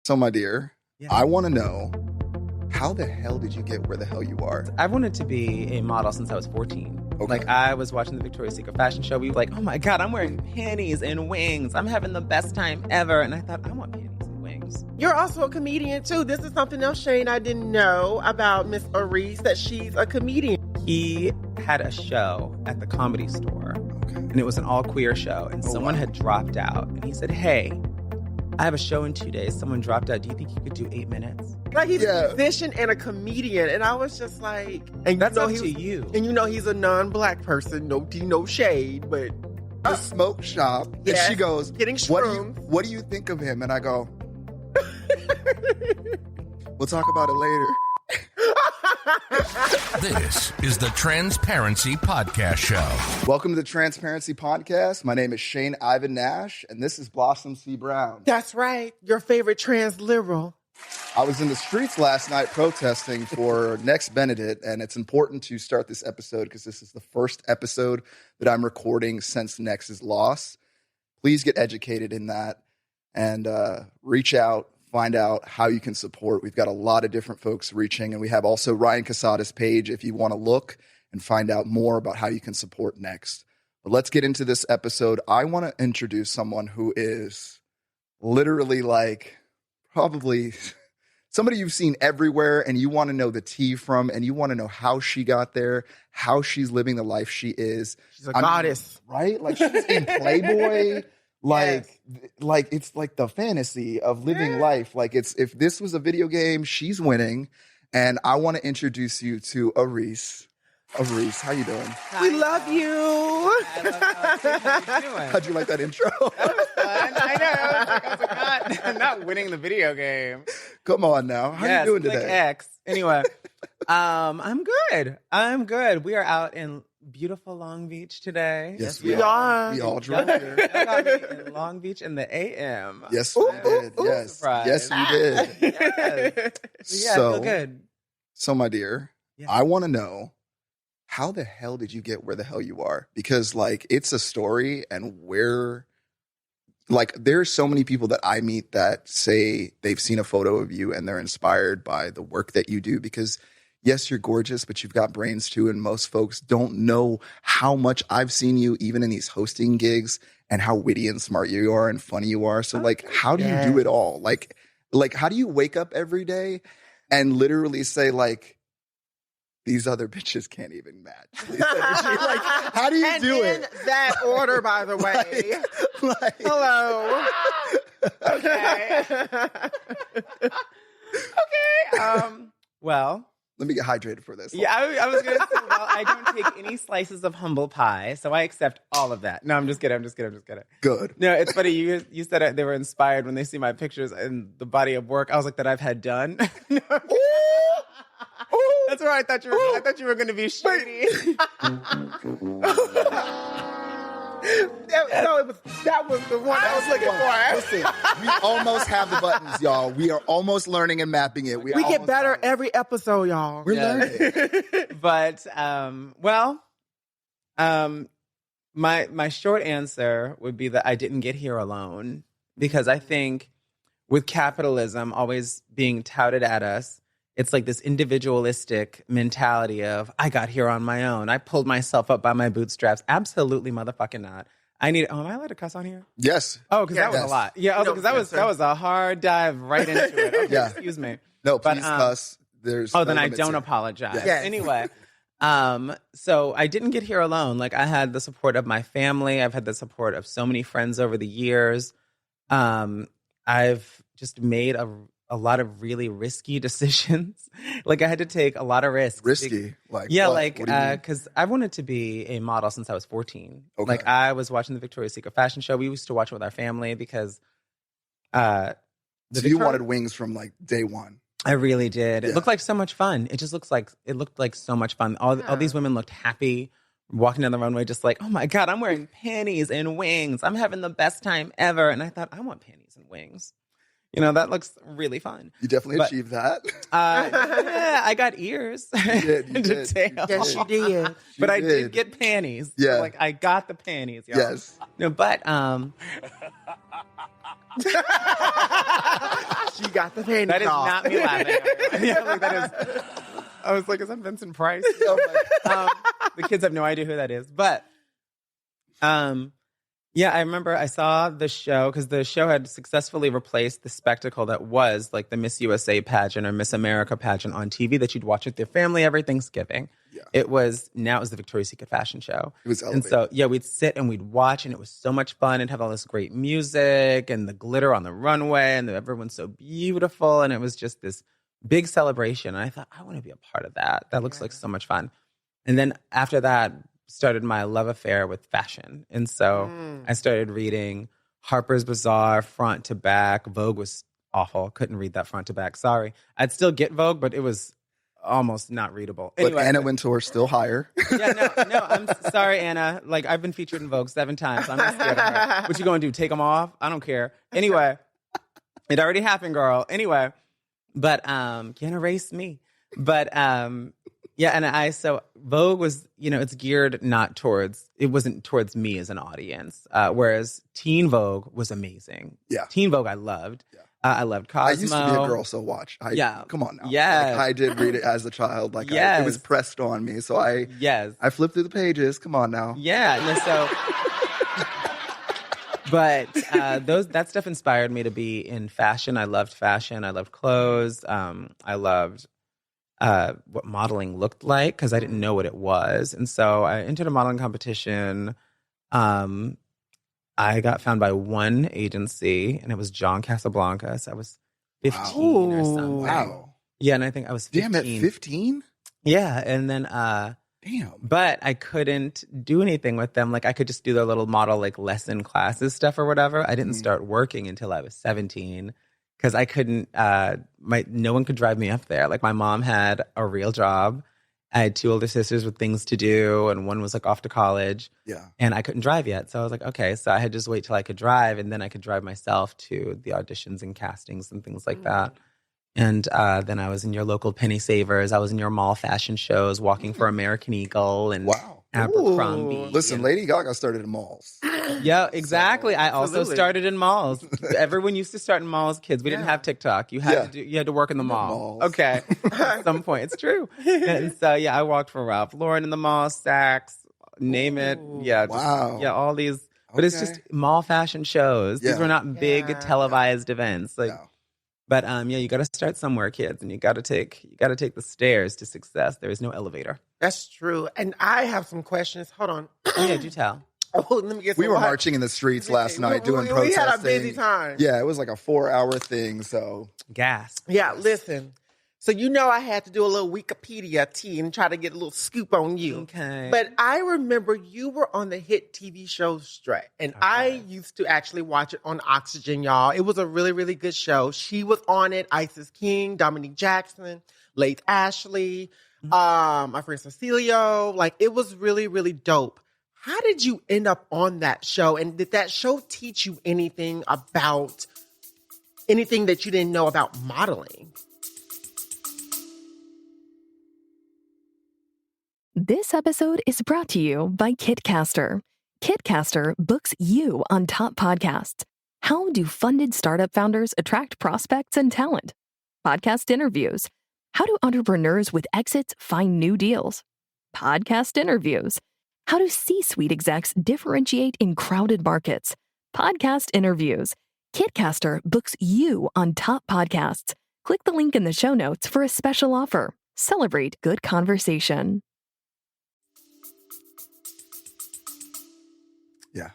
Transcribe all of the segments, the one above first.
So, my dear, Yeah. I want to know, how the hell did you get where the hell you are? I've wanted to be a model since I was 14. Okay. Like, I was watching the Victoria's Secret fashion show. We were like, oh my God, I'm wearing panties and wings. I'm having the best time ever. And I thought, I want panties and wings. You're also a comedian, too. This is something else, Shane, I didn't know about Miss Arisce, that she's a comedian. He had a show at the Comedy Store, Okay. and it was an all-queer show, and someone had dropped out. And he said, hey, I have a show in 2 days. Someone dropped out. Do you think you could do 8 minutes? Like, he's a musician and a comedian. And I was just like... And That's you know, up to you. And you know he's a non-black person. No shade, but... The smoke shop. Yes. And she goes, Getting what shrooms. do you think of him? And I go, we'll talk about it later. This is the Transparency Podcast Show. Welcome to the Transparency Podcast. My name is Shane Ivan Nash, and this is Blossom C. Brown. That's right. Your favorite trans liberal. I was in the streets last night protesting for Next Benedict, and it's important to start this episode because this is the first episode that I'm recording since Nex's loss. Please get educated in that and reach out, find out how you can support. We've got a lot of different folks reaching, and we have also Ryan Casada's page if you want to look and find out more about how you can support Next. But let's get into this episode. I want to introduce someone who is literally like probably somebody you've seen everywhere and you want to know the tea from, and you want to know how she got there, how she's living the life she is. She's a goddess. Right? Like she's in Playboy. Like it's like the fantasy of living life. Like it's, if this was a video game, she's winning. And I want to introduce you to Arisce. Arisce, how you doing? Hi. We love you. I love how you doing? How'd you like that intro? That was fun. I know. I was like, I'm not winning the video game. Come on now. How you doing today? X. Anyway, I'm good. I'm good. We are out in beautiful Long Beach today. Yes, we are. We all drove here. I got me in Long Beach in the AM. Yes, we did. Yes. Surprise. Yes, we did. Yes. Yeah, I feel good. So, my dear, Yeah. I want to know, how the hell did you get where the hell you are? Because, like, it's a story, and there's so many people that I meet that say they've seen a photo of you and they're inspired by the work that you do. Because, yes, you're gorgeous, but you've got brains too. And most folks don't know how much I've seen you, even in these hosting gigs, and how witty and smart you are and funny you are. So, like, how do you do it all? Like, how do you wake up every day and literally say, like, these other bitches can't even match? Like, how do you do it? That order, by the way. Hello. Okay. Okay. Well. Let me get hydrated for this. Yeah, I was going to say, well, I don't take any slices of humble pie, so I accept all of that. No, I'm just kidding. Good. No, it's funny. You said they were inspired when they see my pictures and the body of work. I was like, that I've had done. That's where I thought you were. I thought you were going to be shady. That was the one I was looking for. Listen, we almost have the buttons, y'all. We are almost learning and mapping it. We get better every episode, y'all. We're learning. But my short answer would be that I didn't get here alone, because I think with capitalism always being touted at us, it's like this individualistic mentality of, I got here on my own. I pulled myself up by my bootstraps. Absolutely motherfucking not. Am I allowed to cuss on here? Yes. Oh, because that was a lot. Yeah, because that was a hard dive right into it. Okay, Yeah. Excuse me. No, please cuss. There's then I don't apologize. Yes. Anyway, so I didn't get here alone. Like, I had the support of my family. I've had the support of so many friends over the years. I've just made a lot of really risky decisions. Like, I had to take a lot of risks. Risky? Like, yeah, what? like, What do you mean? because I wanted to be a model since I was 14. Okay. Like, I was watching the Victoria's Secret fashion show. We used to watch it with our family because So you wanted wings from, like, day one. I really did. Yeah. It looked like so much fun. It looked like so much fun. All these women looked happy, walking down the runway just like, oh my God, I'm wearing panties and wings. I'm having the best time ever. And I thought, I want panties and wings. You know, that looks really fun. You definitely achieved that. Yeah, I got ears. You did. Yes, she did. But I did get panties. Yeah. So, like, I got the panties, y'all. Yes. No, but She got the panties That is off. not me laughing. Yeah, like, that is. I was like, is that Vincent Price? The kids have no idea who that is. But, yeah, I remember I saw the show because the show had successfully replaced the spectacle that was like the Miss USA pageant or Miss America pageant on TV that you'd watch with your family every Thanksgiving. Yeah. It was the Victoria's Secret fashion show. It was And elevated. so, yeah, we'd sit and we'd watch, and it was so much fun. It'd have all this great music and the glitter on the runway, and everyone's so beautiful. And it was just this big celebration. And I thought, I want to be a part of that. That looks like so much fun. And then after that, started my love affair with fashion. And so I started reading Harper's Bazaar front to back. Vogue was awful. Couldn't read that front to back. Sorry. I'd still get Vogue, but it was almost not readable. But Anyway, Anna Wintour still higher. yeah, no, I'm sorry, Anna. Like, I've been featured in Vogue 7 times. I'm not scared of her. What you gonna do? Take them off? I don't care. Anyway, it already happened, girl. Anyway, but can't erase me. But yeah, and so Vogue was, it's geared it wasn't towards me as an audience. Whereas Teen Vogue was amazing. Yeah. Teen Vogue I loved. Yeah. I loved Cosmo. I used to be a girl, so watch. Yeah. Come on now. Yes. Like, I did read it as a child. Like, Yes. it was pressed on me. So I flipped through the pages. Come on now. Yeah. No, so, but that stuff inspired me to be in fashion. I loved fashion. I loved clothes. I loved what modeling looked like because I didn't know what it was. And so I entered a modeling competition. I got found by one agency, and it was John Casablancas. I was 15 or something. Wow. Yeah, and I think I was 15. Damn, at 15? Yeah, and then Damn. but I couldn't do anything with them. Like, I could just do their little model, like, lesson classes stuff or whatever. I didn't start working until I was 17 because I couldn't, no one could drive me up there. Like, my mom had a real job. I had 2 older sisters with things to do, and one was, like, off to college. Yeah. And I couldn't drive yet. So I was like, okay. So I had to just wait till I could drive, and then I could drive myself to the auditions and castings and things like that. And then I was in your local Penny Savers. I was in your mall fashion shows, walking for American Eagle and Abercrombie. Listen, Lady Gaga started in malls. Yeah, exactly. I also Absolutely. started in malls. Everyone used to start in malls, kids. We didn't have TikTok. You had to work in the mall. malls. Okay. At some point. It's true. And so, yeah, I walked for Ralph Lauren in the mall, Saks, name it. Yeah. Wow. All these. But it's just mall fashion shows. These Yeah. were not big televised events. Like, No. but you got to start somewhere, kids, and you got to take the stairs to success. There is no elevator. That's true. And I have some questions. Hold on. Yeah, do tell. Oh, let me get We some were water. marching in the streets last night doing protesting. We had a busy time. Yeah, it was like a 4-hour thing. So Gas. Yeah, listen. So I had to do a little Wikipedia tea and try to get a little scoop on you. Okay. But I remember you were on the hit TV show Stray. And I used to actually watch it on Oxygen, y'all. It was a really, really good show. She was on it. Isis King, Dominique Jackson, Laith Ashley, my friend Cecilio. Like, it was really, really dope. How did you end up on that show? And did that show teach you anything that you didn't know about modeling? This episode is brought to you by Kitcaster. Kitcaster books you on top podcasts. How do funded startup founders attract prospects and talent? Podcast interviews. How do entrepreneurs with exits find new deals? Podcast interviews. How do C-suite execs differentiate in crowded markets? Podcast interviews. Kitcaster books you on top podcasts. Click the link in the show notes for a special offer. Celebrate good conversation. yeah.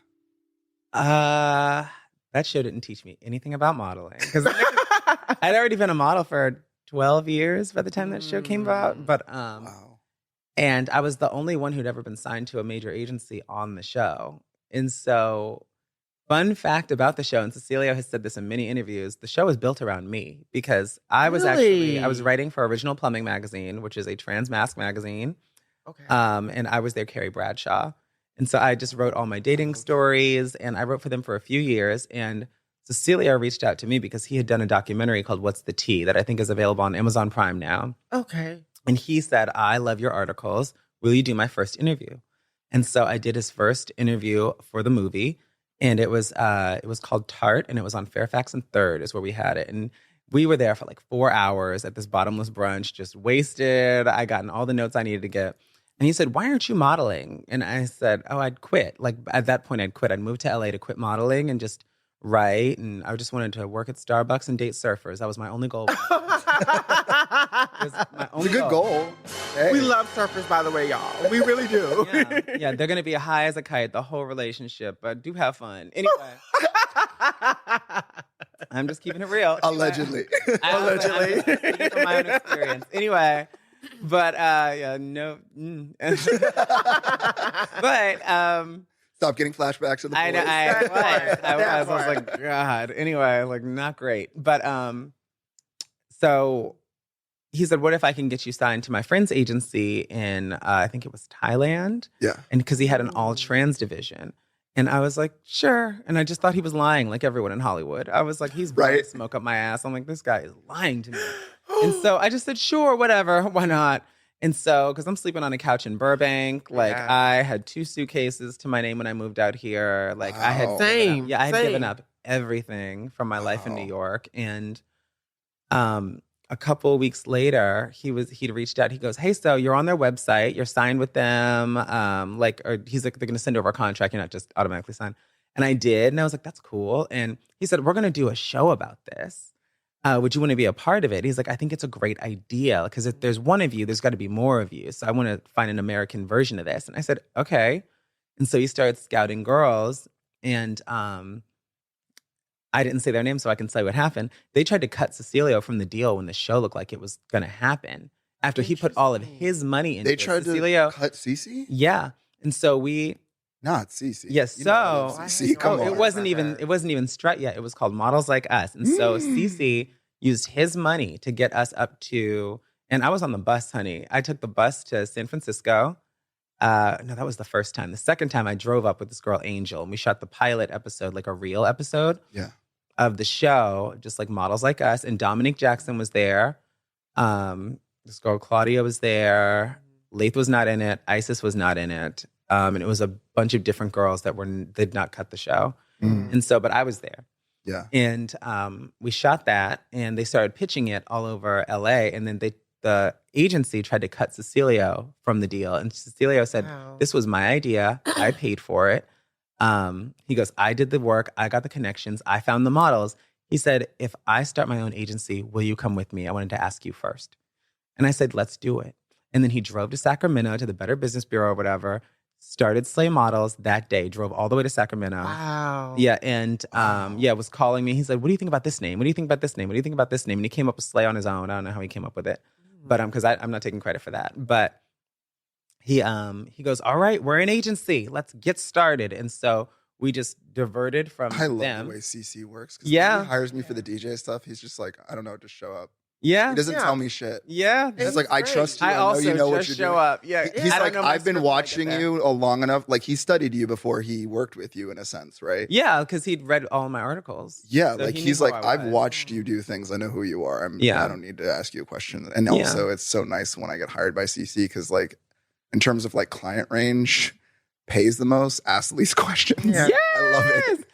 That show didn't teach me anything about modeling because I'd already been a model for 12 years by the time that show came about. But Wow. and I was the only one who'd ever been signed to a major agency on the show. And so, fun fact about the show, and Cecilio has said this in many interviews, the show was built around me because I was writing for Original Plumbing Magazine, which is a trans masc magazine. Okay. And I was their Carrie Bradshaw. And so I just wrote all my dating stories, and I wrote for them for a few years. And Cecilio reached out to me because he had done a documentary called What's the Tea that I think is available on Amazon Prime now. Okay. And he said, I love your articles. Will you do my first interview? And so I did his first interview for the movie. And it was called Tart, and it was on Fairfax and 3rd is where we had it. And we were there for like 4 hours at this bottomless brunch, just wasted. I gotten all the notes I needed to get. And he said, "Why aren't you modeling?" And I said, "Oh, I'd quit." Like at that point, I'd quit. I'd moved to LA to quit modeling and just write. And I just wanted to work at Starbucks and date surfers. That was my only goal. It's a good goal. Hey. We love surfers, by the way, y'all. We really do. Yeah, they're going to be high as a kite the whole relationship, but do have fun. Anyway. I'm just keeping it real. Allegedly. I'm just speaking from my own experience. Anyway, but no. But stop getting flashbacks of the boys. I was like, God. Anyway, like not great. But so he said, "What if I can get you signed to my friend's agency in I think it was Thailand?" Yeah. And because he had an all trans division. And I was like, sure. And I just thought he was lying like everyone in Hollywood. I was like, he's blowing smoke up my ass. I'm like, this guy is lying to me. And so I just said, sure, whatever. Why not? And so, because I'm sleeping on a couch in Burbank, like I had 2 suitcases to my name when I moved out here. Like I had given up everything from my life in New York. And a couple of weeks later, he'd reached out. He goes, "Hey, so you're on their website. You're signed with them. Or he's like, they're going to send over a contract. You're not just automatically signed." And I did. And I was like, that's cool. And he said, "We're going to do a show about this. Would you want to be a part of it?" He's like, "I think it's a great idea because if there's one of you, there's got to be more of you. So I want to find an American version of this." And I said, okay. And so he started scouting girls. And I didn't say their name, so I can say what happened. They tried to cut Cecilio from the deal when the show looked like it was going to happen. After he put all of his money into it. They tried Cecilio, to cut Cece? Yeah. And so we... Not Cece. Yes, Cece, come on. It wasn't even Strut yet. It was called Models Like Us. And so Cece used his money to get us up to... And I was on the bus, honey. I took the bus to San Francisco. No, that was the first time. The second time I drove up with this girl, Angel, and we shot the pilot episode, like a real episode. Yeah. Of the show, just like Models Like Us. And Dominique Jackson was there. This girl, Claudia, was there. Laith was not in it. Isis was not in it. And it was a bunch of different girls that did not cut the show. And so, but I was there. Yeah. And we shot that, and they started pitching it all over LA. And then the agency tried to cut Cecilio from the deal. And Cecilio said, "This was my idea. I paid for it." He goes, "I did the work. I got the connections. I found the models." He said, "If I start my own agency, will you come with me? I wanted to ask you first." And I said, "Let's do it." And then he drove to Sacramento to the Better Business Bureau or whatever, started Slay Models that day, drove all the way to Sacramento. Wow. Yeah. And was calling me. He said, "What do you think about this name? What do you think about this name? What do you think about this name?" And he came up with Slay on his own. I don't know how he came up with it. But because I'm not taking credit for that. But he goes, "All right, we're an agency. Let's get started." And so we just diverted from them. I love the way CC works. Yeah. When he hires me for the DJ stuff, he's just like, I don't know, just show up. Yeah. He doesn't tell me shit. Yeah. He's like, "I trust you. I know also you know what just you're show doing." up. Yeah. He's like, "I've been watching you long enough." Like, he studied you before he worked with you in a sense, right? Yeah, because he'd read all my articles. Yeah, So like he he's knew like, who I "I've was. watched you do things. I know who you are. Yeah. I don't need to ask you a question." And also, it's so nice when I get hired by CC because, like, in terms of like client range, pays the most, asks the least questions. Yeah. Yes! I love it.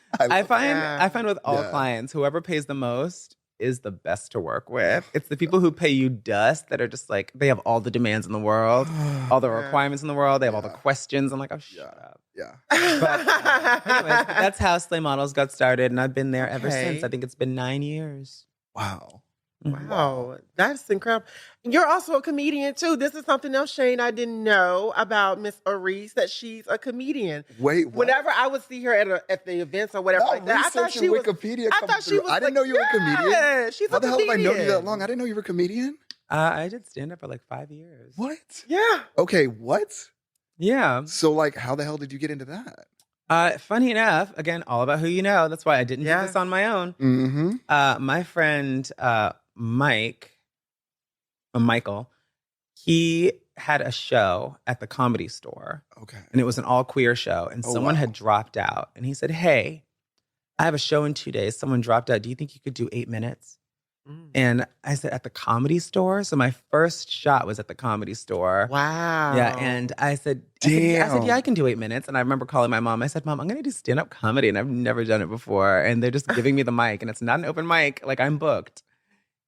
I find with all clients, whoever pays the most is the best to work with. It's the people who pay you dust that are just like, they have all the demands in the world, all the requirements in the world. They have all the questions. I'm like, oh, shut up. Yeah. But anyways, that's how Slay Models got started. And I've been there ever since. I think it's been 9 years. Wow. Wow, that's incredible. You're also a comedian too. This is something else, Shane, I didn't know about Miss Arisce, that she's a comedian. Wait, what? Whenever I would see her at the events or whatever like that, I thought she was Wikipedia. I thought she was I didn't know you were a comedian. Yeah, she's How a the hell have I known you comedian. that long? I didn't know you were a comedian. I did stand up for like 5 years. What? Yeah. Okay, what? Yeah. So, like, how the hell did you get into that? Funny enough, again, all about who you know. That's why I didn't do this on my own. Mm-hmm. My friend Michael, he had a show at the Comedy Store. Okay. And it was an all queer show. And someone had dropped out. And he said, "Hey, I have a show in 2 days. Someone dropped out. Do you think you could do 8 minutes?" And I said, at the Comedy Store? So my first shot was at the Comedy Store. Wow. Yeah, and I said, Damn. yeah, I can do 8 minutes. And I remember calling my mom. I said, Mom, I'm going to do stand-up comedy, and I've never done it before. And they're just giving me the mic, and it's not an open mic. Like, I'm booked.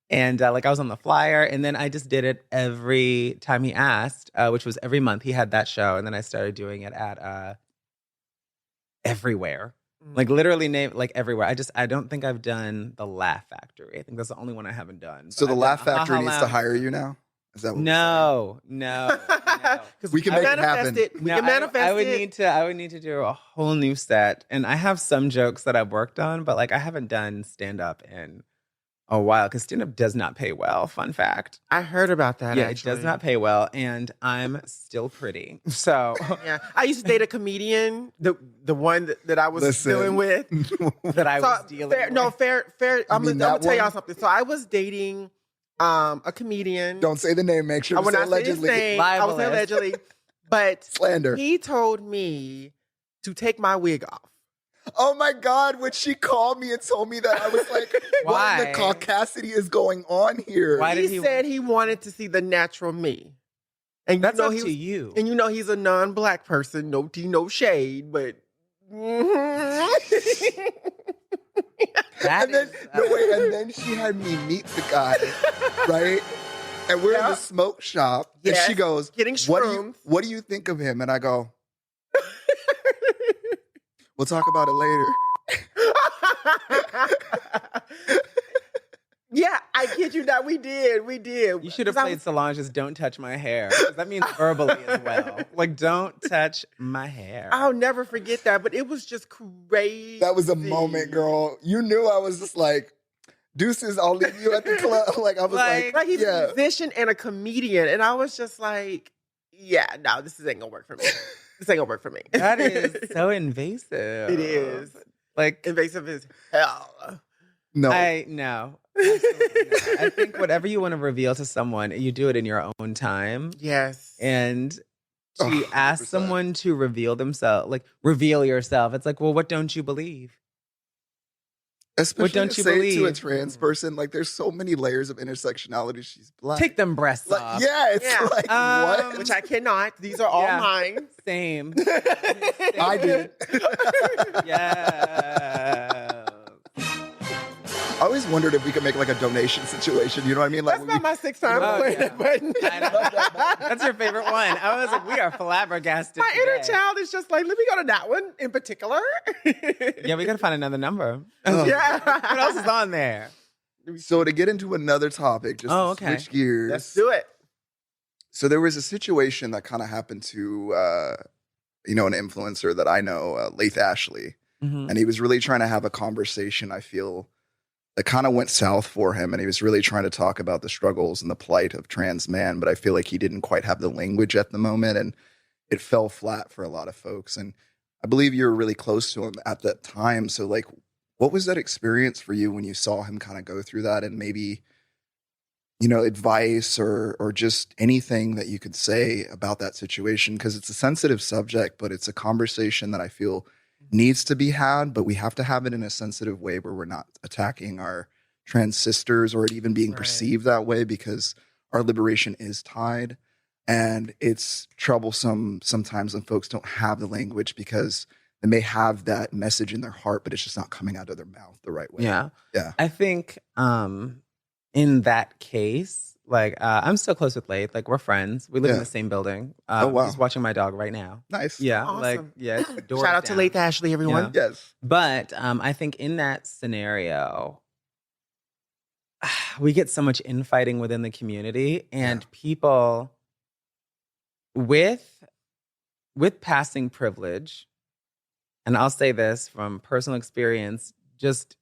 And like, I was on the flyer, and then I just did it every time he asked, which was every month. He had that show, and then I started doing it at everywhere. Like literally everywhere. I don't think I've done the Laugh Factory. I think that's the only one I haven't done. So But the I've Laugh done Factory Ha Ha needs to Lounge. hire you now? Is that what No. Because We can make it happen. We can manifest I would it. I would need to do a whole new set. And I have some jokes that I've worked on, but like I haven't done stand up in a while because stand up does not pay well. Fun fact. I heard about that. Yeah, actually. it does not pay well, and I'm still pretty. So Yeah, I used to date a comedian, the one that I was dealing with. that I was dealing fair, with. No, fair. I'm mean gonna that tell y'all one? something. So I was dating a comedian. Don't say the name. Make sure I to will say not say his allegedly. name. I will say Libelous. allegedly, but Slander. he told me to take my wig off. Oh my God, when she called me and told me that, I was like, what in the Why? caucasity is going on here? Why did He he said he wanted to see the natural me. And That's you know up he to was, you. And you know he's a non-black person, no tea, no shade, but That And then, is, no, wait, and then she had me meet the guy, right? And we're in Yeah. the smoke shop, and Yes, she goes, getting shrooms. what do you think of him? And I go, we'll talk about it later. Yeah, I kid you not. We did. You should have 'Cause I played was- Solange's "Don't Touch My Hair." 'Cause that means verbally as well. Like, don't touch my hair. I'll never forget that, but it was just crazy. That was a moment, girl. You knew I was just like, deuces, I'll leave you at the club. Like, I was like, Like he's a yeah. musician and a comedian, and I was just like, yeah, no, this ain't gonna work for me. This ain't gonna work for me. That is so invasive. It is Like, invasive as hell. No. no. Absolutely not. I think whatever you want to reveal to someone, you do it in your own time. Yes. And to Oh, ask 100%. someone to reveal themselves, like reveal yourself, it's like, well, what don't you believe? Especially don't to you say it to a believe? trans person, like there's so many layers of intersectionality. She's black. Take them breasts like, off. yeah, it's Yeah. like what? Which I cannot. These are all Yeah. mine. Same. I did. Yeah. I always wondered if we could make like a donation situation. You know what I mean? Like That's not my sixth time Oh, playing yeah. that button. I know. That's your favorite one. I was like, we are flabbergasted. My inner today. child is just like, let me go to that one in particular. Yeah, we gotta find another number. Oh. Yeah. What else is on there? So to get into another topic, just Oh, to okay. switch gears. Let's do it. So there was a situation that kind of happened to, an influencer that I know, Laith Ashley, Mhm. and he was really trying to have a conversation. I feel that kind of went south for him, and he was really trying to talk about the struggles and the plight of trans man. But I feel like he didn't quite have the language at the moment, and it fell flat for a lot of folks. And I believe you were really close to him at that time. So, like, what was that experience for you when you saw him kind of go through that, and maybe, advice or just anything that you could say about that situation? Because it's a sensitive subject, but it's a conversation that I feel needs to be had, but we have to have it in a sensitive way where we're not attacking our trans sisters or it even being Right. perceived that way, because our liberation is tied. And it's troublesome sometimes when folks don't have the language because they may have that message in their heart, but it's just not coming out of their mouth the right way. Yeah. Yeah. I think in that case, like I'm still close with Laith. Like we're friends. We live in Yeah. the same building. Oh, wow. He's watching my dog right now. Nice. Yeah. Awesome. Like, yeah. doors Shout out to down. Laith Ashley, everyone. Yeah. Yes. But I think in that scenario, we get so much infighting within the community, and people with passing privilege, and I'll say this from personal experience, just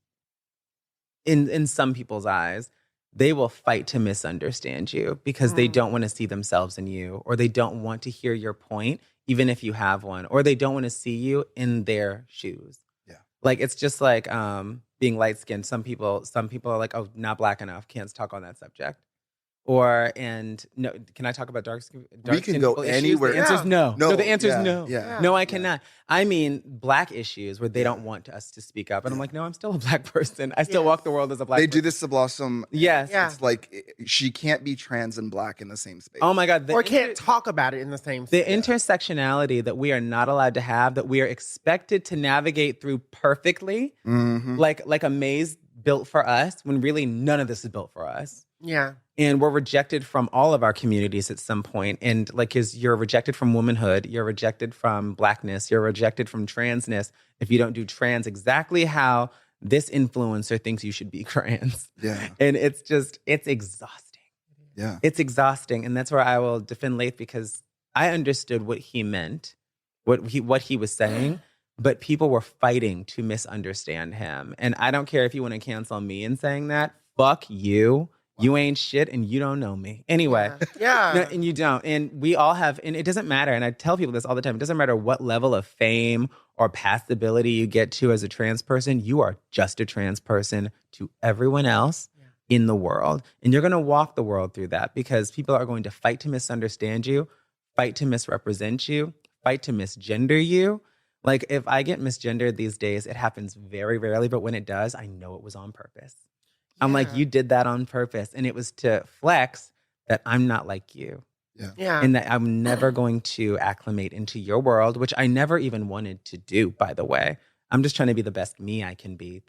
in some people's eyes, they will fight to misunderstand you because they don't want to see themselves in you, or they don't want to hear your point, even if you have one, or they don't want to see you in their shoes. Yeah. Like it's just like being light skinned. Some people are like, oh, not black enough, can't talk on that subject. No, can I talk about dark skin? We can go anywhere. The answer is no. No, The answer is yeah, no. yeah. No, I cannot. I mean, black issues where they don't want us to speak up. And I'm like, no, I'm still a black person. I still walk the world as a black person. They do this to Blossom. Yes. Yeah. It's like she can't be trans and black in the same space. Oh my God. Or can't talk about it in the same The space. intersectionality that we are not allowed to have, that we are expected to navigate through perfectly, like a maze built for us, when really none of this is built for us. Yeah. And we're rejected from all of our communities at some point. And like, you're rejected from womanhood, you're rejected from blackness, you're rejected from transness if you don't do trans exactly how this influencer thinks you should be trans. Yeah. And it's exhausting. Yeah. It's exhausting. And that's where I will defend Laith, because I understood what he meant, what he was saying, but people were fighting to misunderstand him. And I don't care if you want to cancel me in saying that. Fuck you. You ain't shit and you don't know me. Anyway. Yeah. No, and you don't. And we all have, and it doesn't matter. And I tell people this all the time. It doesn't matter what level of fame or passability you get to as a trans person. You are just a trans person to everyone else in the world. And you're going to walk the world through that, because people are going to fight to misunderstand you, fight to misrepresent you, fight to misgender you. Like, if I get misgendered these days, it happens very rarely. But when it does, I know it was on purpose. I'm like, you did that on purpose. And it was to flex that I'm not like you. Yeah. And that I'm never going to acclimate into your world, which I never even wanted to do, by the way. I'm just trying to be the best me I can be.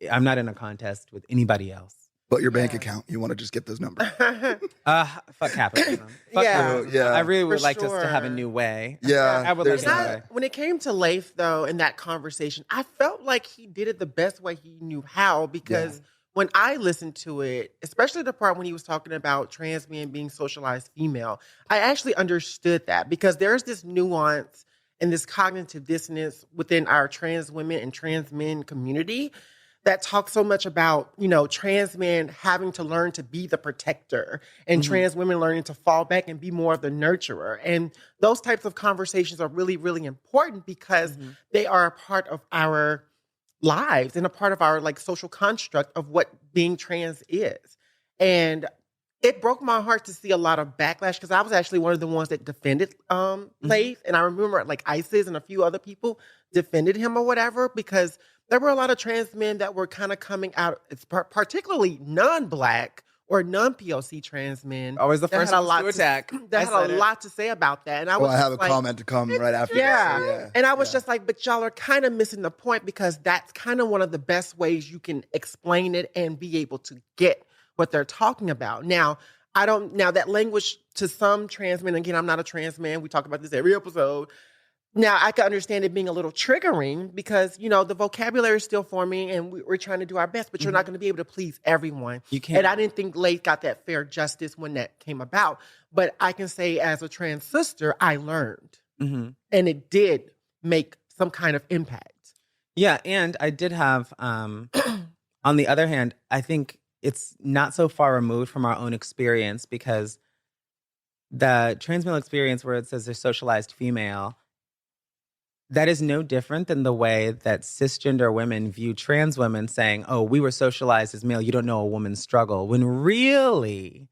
I'm not in a contest with anybody else. But your bank account, you want to just get those numbers. Fuck capitalism. Fuck capitalism. Yeah. I really would like us sure. to have a new way. Yeah. I would like there's a new that. way. When it came to Leif, though, in that conversation, I felt like he did it the best way he knew how, because when I listened to it, especially the part when he was talking about trans men being socialized female, I actually understood that, because there's this nuance and this cognitive dissonance within our trans women and trans men community that talks so much about, trans men having to learn to be the protector and trans women learning to fall back and be more of the nurturer. And those types of conversations are really, really important, because they are a part of our lives and a part of our social construct of what being trans is. And it broke my heart to see a lot of backlash, because I was actually one of the ones that defended Leif. And I remember ISIS and a few other people defended him or whatever, because there were a lot of trans men that were kind of coming out, particularly non-Black or non-POC trans men. Always the first one to attack. That had a lot to say about that. And I I have a comment to come right after this. And I was just like, but y'all are kind of missing the point, because that's kind of one of the best ways you can explain it and be able to get what they're talking about. Now that language to some trans men, again, I'm not a trans man. We talk about this every episode. Now, I can understand it being a little triggering, because, the vocabulary is still forming and we're trying to do our best, but you're not going to be able to please everyone. You can't. And I didn't think Leif got that fair justice when that came about. But I can say, as a trans sister, I learned. And it did make some kind of impact. Yeah, and I did have, on the other hand, I think it's not so far removed from our own experience, because the trans male experience where it says they're socialized female, that is no different than the way that cisgender women view trans women, saying, oh, we were socialized as male, you don't know a woman's struggle, when really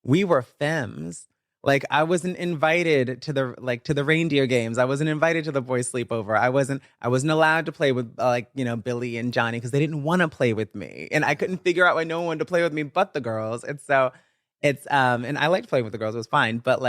we were femmes. Like, I wasn't invited to the reindeer games. I wasn't invited to the boys' sleepover. I wasn't allowed to play with Billy and Johnny, because they didn't want to play with me. And I couldn't figure out why no one wanted to play with me but the girls. And so and I liked playing with the girls, it was fine. But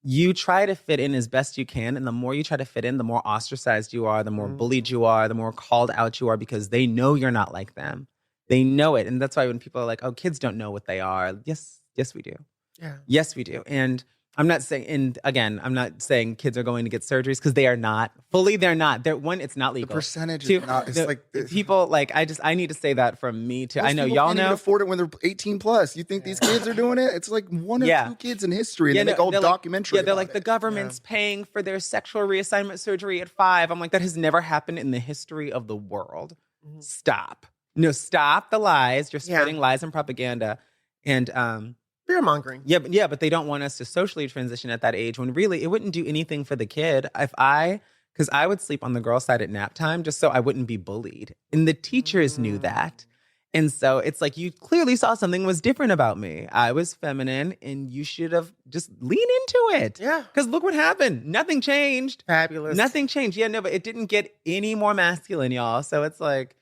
you try to fit in as best you can. And the more you try to fit in, the more ostracized you are, the more bullied you are, the more called out you are, because they know you're not like them. They know it. And that's why when people are like, oh, kids don't know what they are. Yes, we do. Yeah. Yes, we do. And I'm not saying kids are going to get surgeries, because they are not. They're not. One, it's not legal. The percentage Two, is not. It's people I need to say that from me too. I know y'all can't know. even afford it when they're 18 plus. You think these kids are doing it? It's like one or two kids in history, and they make a whole documentary. They're like, the government's paying for their sexual reassignment surgery at 5. I'm like, that has never happened in the history of the world. Stop. No, stop the lies. You're spreading lies and propaganda. And fear mongering. Yeah, but they don't want us to socially transition at that age, when really it wouldn't do anything for the kid. Because I would sleep on the girl side at nap time just so I wouldn't be bullied. And the teachers knew that. And so it's like you clearly saw something was different about me. I was feminine and you should have just leaned into it. Yeah. Because look what happened. Nothing changed. Fabulous. Nothing changed. Yeah, no, but it didn't get any more masculine, y'all. So it's like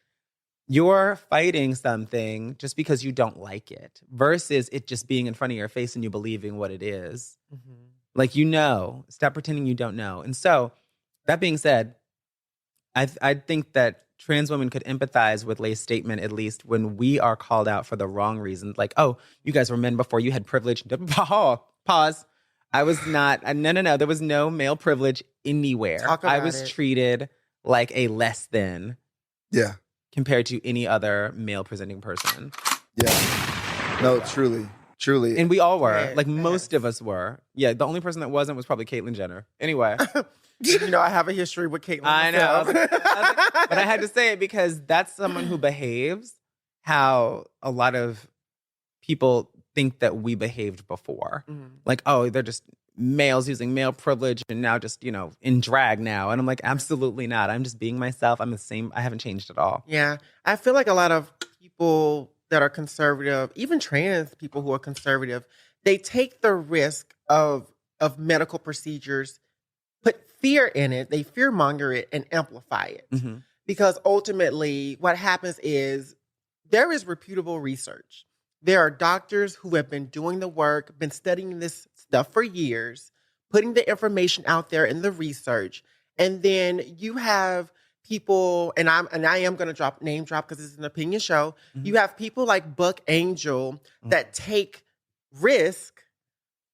you're fighting something just because you don't like it versus it just being in front of your face and you believing what it is. Mm-hmm. Like, you know, stop pretending you don't know. And so that being said, I think that trans women could empathize with Lay's statement, at least when we are called out for the wrong reasons. Like, oh, you guys were men before, you had privilege. Pause. I was not. No. There was no male privilege anywhere. Talk about I was it. treated like a less than Yeah. compared to any other male presenting person. Yeah. No, truly. And we all were. Yeah, like, yes. most of us were. Yeah, the only person that wasn't was probably Caitlyn Jenner. Anyway. You know, I have a history with Caitlyn. I know. I myself. was like, but I had to say it because that's someone who behaves how a lot of people think that we behaved before. Mhm. Like, oh, they're just males using male privilege and now just, you know, in drag now. And I'm like, absolutely not. I'm just being myself. I'm the same. I haven't changed at all. Yeah. I feel like a lot of people that are conservative, even trans people who are conservative, they take the risk of medical procedures, put fear in it, they fearmonger it and amplify it. Mm-hmm. Because ultimately what happens is there is reputable research. There are doctors who have been doing the work, been studying this stuff for years, putting the information out there in the research. And then you have people, and I am going to name drop because it's an opinion show. Mm-hmm. You have people like Buck Angel that take risk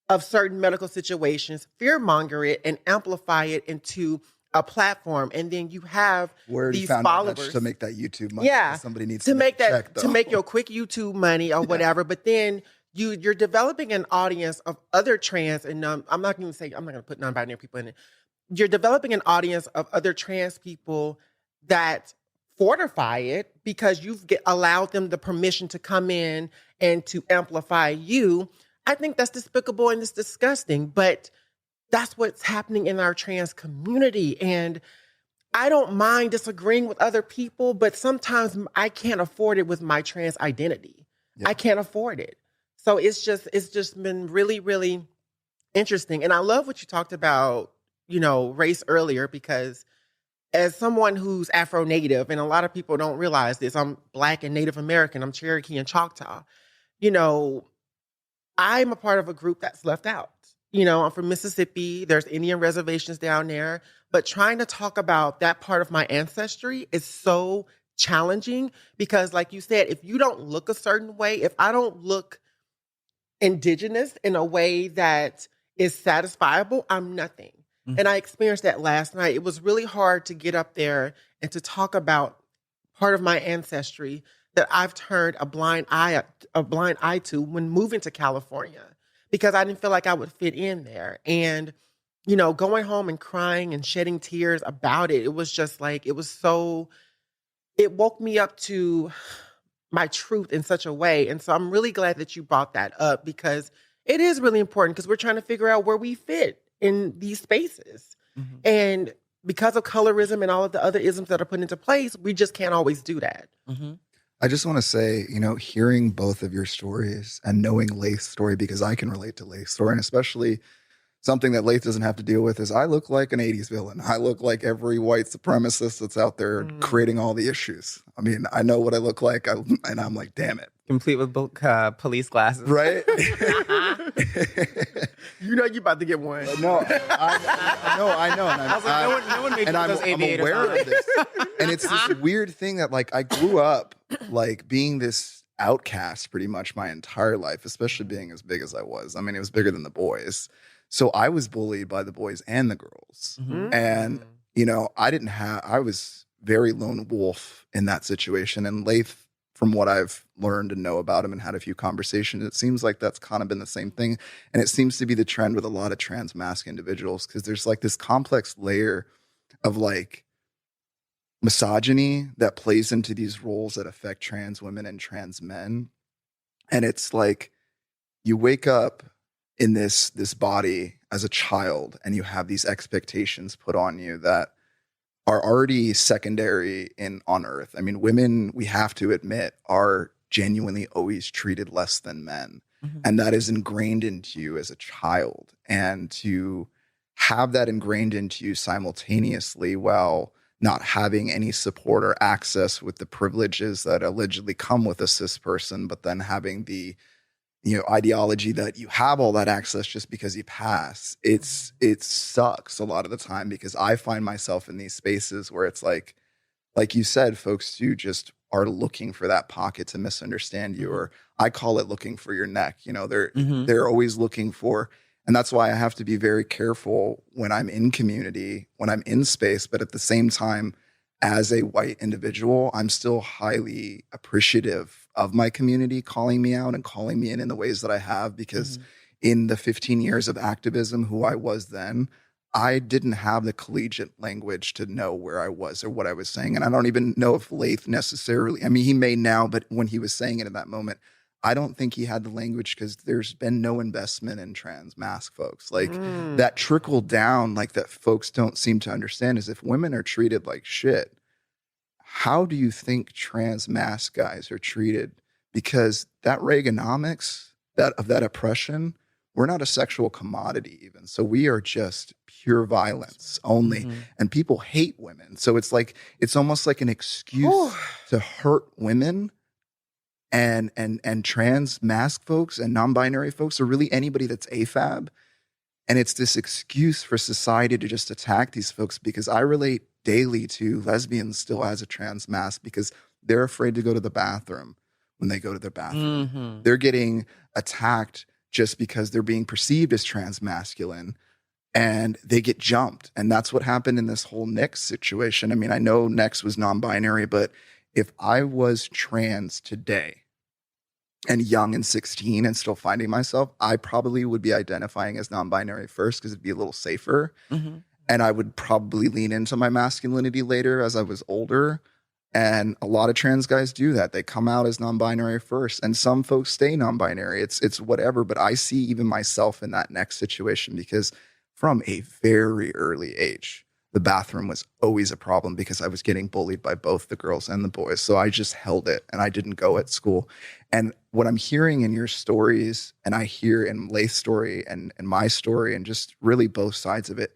of certain medical situations, fearmonger it, and amplify it into a platform. And then you have Where you these found out followers that's to make that YouTube money. Yeah, Somebody needs to make that check, to though. make your quick YouTube money or whatever. But then you're developing an audience of other trans, and I'm not going to put non-binary people in it. You're developing an audience of other trans people that fortify it because you've allowed them the permission to come in and to amplify you. I think that's despicable and it's disgusting, but that's what's happening in our trans community. And I don't mind disagreeing with other people, but sometimes I can't afford it with my trans identity. Yeah. I can't afford it. So it's just been really, really interesting. And I love what you talked about, you know, race earlier, because as someone who's Afro-Native, and a lot of people don't realize this, I'm Black and Native American, I'm Cherokee and Choctaw, you know, I'm a part of a group that's left out. You know, I'm from Mississippi, there's Indian reservations down there, but trying to talk about that part of my ancestry is so challenging because, like you said, if you don't look a certain way, if I don't look indigenous in a way that is satisfiable, I'm nothing. Mm-hmm. And I experienced that last night. It was really hard to get up there and to talk about part of my ancestry that I've turned a blind eye to when moving to California, because I didn't feel like I would fit in there. And, you know, going home and crying and shedding tears about it, it was just like, it woke me up to my truth in such a way. And so I'm really glad that you brought that up, because it is really important, because we're trying to figure out where we fit in these spaces. Mm-hmm. And because of colorism and all of the other isms that are put into place, we just can't always do that. Mm-hmm. I just want to say, you know, hearing both of your stories and knowing Laith's story, because I can relate to Laith's story, and especially something that Laith doesn't have to deal with, is I look like an 80s villain. I look like every white supremacist that's out there creating all the issues. I mean, I know what I look like, and I'm like, damn it. Complete with police glasses. Right? You know you about to get one. No, I know. And I was like, no one made and those I'm aviators aware on. of this. And it's this weird thing that, like, I grew up like being this outcast pretty much my entire life, especially being as big as I was. I mean, it was bigger than the boys. So I was bullied by the boys and the girls. Mm-hmm. And, you know, I was very lone wolf in that situation. And Laith, from what I've learned and know about him and had a few conversations, it seems like that's kind of been the same thing. And it seems to be the trend with a lot of trans masc individuals, because there's like this complex layer of like misogyny that plays into these roles that affect trans women and trans men. And it's like you wake up in this body as a child and you have these expectations put on you that are already secondary on earth. I mean, women, we have to admit, are genuinely always treated less than men. And that is ingrained into you as a child. And to have that ingrained into you simultaneously while not having any support or access with the privileges that allegedly come with a cis person, but then having the ideology that you have all that access just because you pass. It sucks a lot of the time, because I find myself in these spaces where it's like you said, folks who just are looking for that pocket to misunderstand you, or I call it looking for your neck. They're always looking for, and that's why I have to be very careful when I'm in community, when I'm in space, but at the same time, as a white individual, I'm still highly appreciative of my community calling me out and calling me in the ways that I have, because in the 15 years of activism, who I was then, I didn't have the collegiate language to know where I was or what I was saying. And I don't even know if Lath necessarily, I mean, he may now, but when he was saying it in that moment, I don't think he had the language, because there's been no investment in trans mask folks. Like that trickle down, like that folks don't seem to understand, is if women are treated like shit, how do you think trans mask guys are treated? Because that Reaganomics, that oppression, we're not a sexual commodity even. So we are just pure violence only. And people hate women. So it's almost like an excuse to hurt women. And trans mask folks and non-binary folks, or really anybody that's AFAB. And it's this excuse for society to just attack these folks, because I relate daily to lesbians still as a trans mask, because they're afraid to go to the bathroom when they go to their bathroom. They're getting attacked just because they're being perceived as trans masculine, and they get jumped. And that's what happened in this whole Nyx situation. I mean, I know Nyx was non-binary, but if I was trans today and young and 16 and still finding myself, I probably would be identifying as non-binary first, because it'd be a little safer. And I would probably lean into my masculinity later as I was older. And a lot of trans guys do that. They come out as non-binary first, and some folks stay non-binary. It's whatever. But I see even myself in that next situation, because from a very early age, the bathroom was always a problem, because I was getting bullied by both the girls and the boys. So I just held it, and I didn't go at school. And what I'm hearing in your stories, and I hear in Lath's story and my story, and just really both sides of it,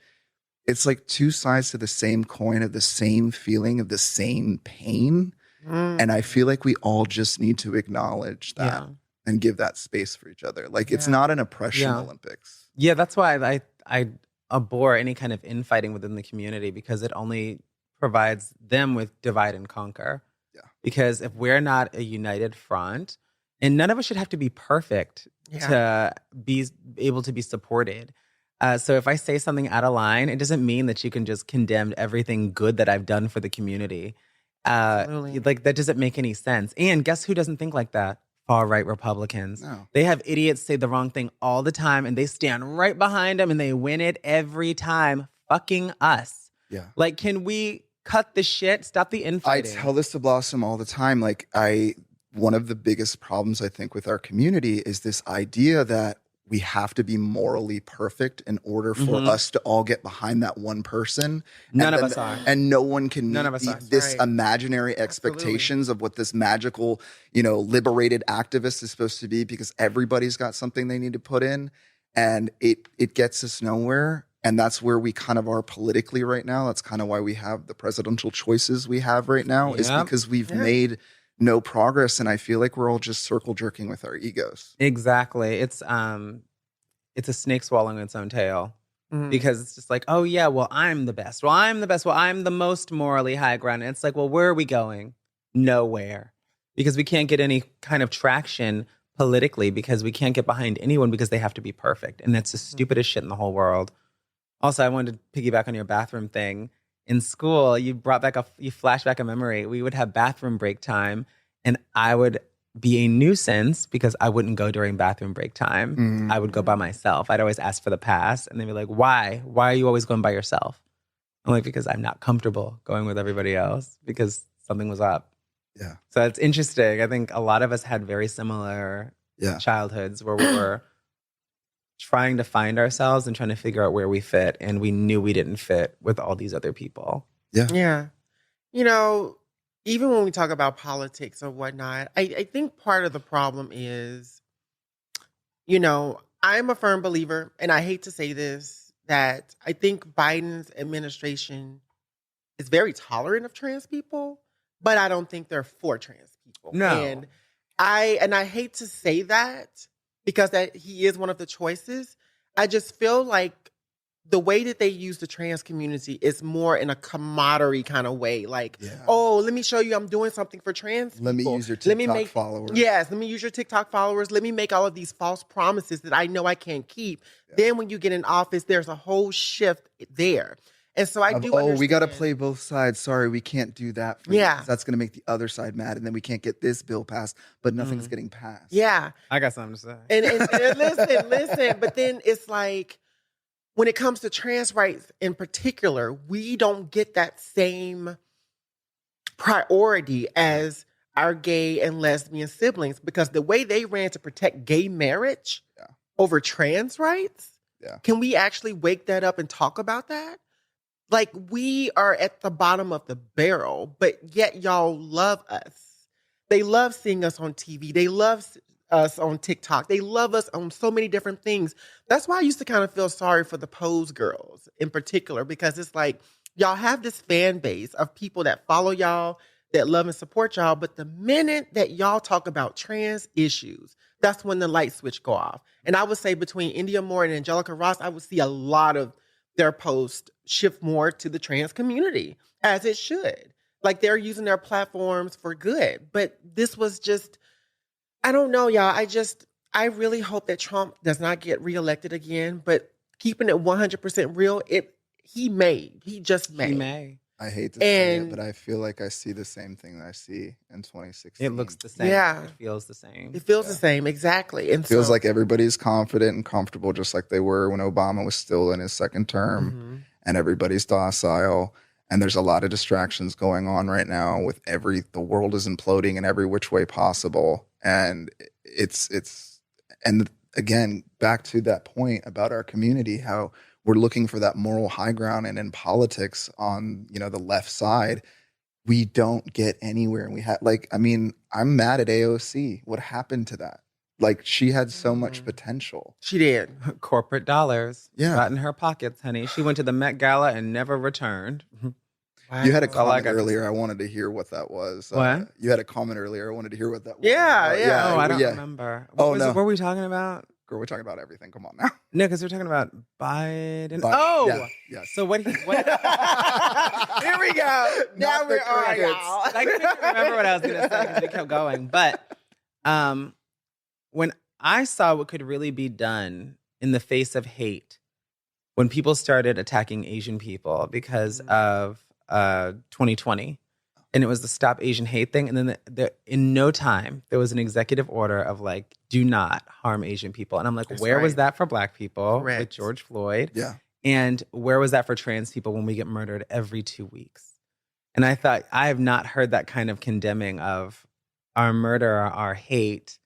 it's like two sides to the same coin of the same feeling of the same pain. And I feel like we all just need to acknowledge that and give that space for each other. Like it's not an oppression Olympics. Yeah, that's why I abhor any kind of infighting within the community, because it only provides them with divide and conquer. Yeah. Because if we're not a united front, and none of us should have to be perfect to be able to be supported. So if I say something out of line, it doesn't mean that you can just condemn everything good that I've done for the community. Like that doesn't make any sense. And guess who doesn't think like that? Far-right Republicans. No. They have idiots say the wrong thing all the time, and they stand right behind them, and they win it every time. Fucking us. Yeah. Like, can we cut the shit? Stop the I infighting. tell this to Blossom all the time. Like one of the biggest problems I think with our community is this idea that we have to be morally perfect in order for us to all get behind that one person. None of us are. And no one can None of us are. this imaginary expectations of what this magical, liberated activist is supposed to be, because everybody's got something they need to put in, and it gets us nowhere. And that's where we kind of are politically right now. That's kind of why we have the presidential choices we have right now, is because we've made no progress, and I feel like we're all just circle jerking with our egos. Exactly. It's a snake swallowing its own tail, because it's just like, oh yeah, well I'm the best. Well I'm the best. Well I'm the most morally high ground. And it's like, well, where are we going? Nowhere, because we can't get any kind of traction politically, because we can't get behind anyone because they have to be perfect, and that's the stupidest shit in the whole world. Also, I wanted to piggyback on your bathroom thing. In school, you flashed back a memory. We would have bathroom break time, and I would be a nuisance because I wouldn't go during bathroom break time. I would go by myself. I'd always ask for the pass, and they'd be like, why? Why are you always going by yourself? I'm like, because I'm not comfortable going with everybody else, because something was up. Yeah. So it's interesting. I think a lot of us had very similar childhoods where we were trying to find ourselves and trying to figure out where we fit, and we knew we didn't fit with all these other people. Yeah. Yeah. You know, even when we talk about politics or whatnot, I think part of the problem is, you know, I'm a firm believer, and I hate to say this, that I think Biden's administration is very tolerant of trans people, but I don't think they're for trans people. No. And I hate to say that because that he is one of the choices. I just feel like the way that they use the trans community is more in a camaraderie kind of way. Like, oh, let me show you I'm doing something for trans people. Let me use your TikTok followers. Yes, let me use your TikTok followers. Let me make all of these false promises that I know I can't keep. Yeah. Then when you get in office, there's a whole shift there. And so I do understand. We got to play both sides. Sorry, we can't do that for you. That's going to make the other side mad. And then we can't get this bill passed, but nothing's getting passed. Yeah. I got something to say. And listen. But then it's like, when it comes to trans rights in particular, we don't get that same priority as our gay and lesbian siblings because the way they ran to protect gay marriage over trans rights, can we actually wake that up and talk about that? Like, we are at the bottom of the barrel, but yet y'all love us. They love seeing us on TV. They love us on TikTok. They love us on so many different things. That's why I used to kind of feel sorry for the Pose girls in particular, because it's like, y'all have this fan base of people that follow y'all, that love and support y'all, but the minute that y'all talk about trans issues, that's when the light switch go off. And I would say between India Moore and Angelica Ross, I would see a lot of their posts shift more to the trans community, as it should. Like, they're using their platforms for good. But this was just, I don't know, y'all. I really hope that Trump does not get reelected again. But keeping it 100% real, he just may. I hate to say it, but I feel like I see the same thing that I see in 2016. It looks the same. Yeah. It feels the same. It feels the same, exactly. And it feels like everybody's confident and comfortable, just like they were when Obama was still in his second term, and everybody's docile. And there's a lot of distractions going on right now with the world is imploding in every which way possible. And and again, back to that point about our community, how we're looking for that moral high ground, and in politics on, the left side, we don't get anywhere. And we had I'm mad at AOC. What happened to that? Like, she had so much potential. She did. Corporate dollars. Got in her pockets, honey. She went to the Met Gala and never returned. Wow. You had a comment earlier. I wanted to hear what that was. What? You had a comment earlier. I wanted to hear what that was. Yeah. Oh, I don't remember. What were we talking about? Girl, we're talking about everything. Come on now. No, because we're talking about Biden. Yeah. So what? Here we go. Now we're on, y'all. I couldn't remember what I was going to say because it kept going. But when I saw what could really be done in the face of hate, when people started attacking Asian people because of 2020, and it was the Stop Asian Hate thing. And then in no time, there was an executive order of like, do not harm Asian people. And I'm like, where was that for Black people with George Floyd? Yeah. And where was that for trans people when we get murdered every 2 weeks? And I thought, I have not heard that kind of condemning of our murder, our hate.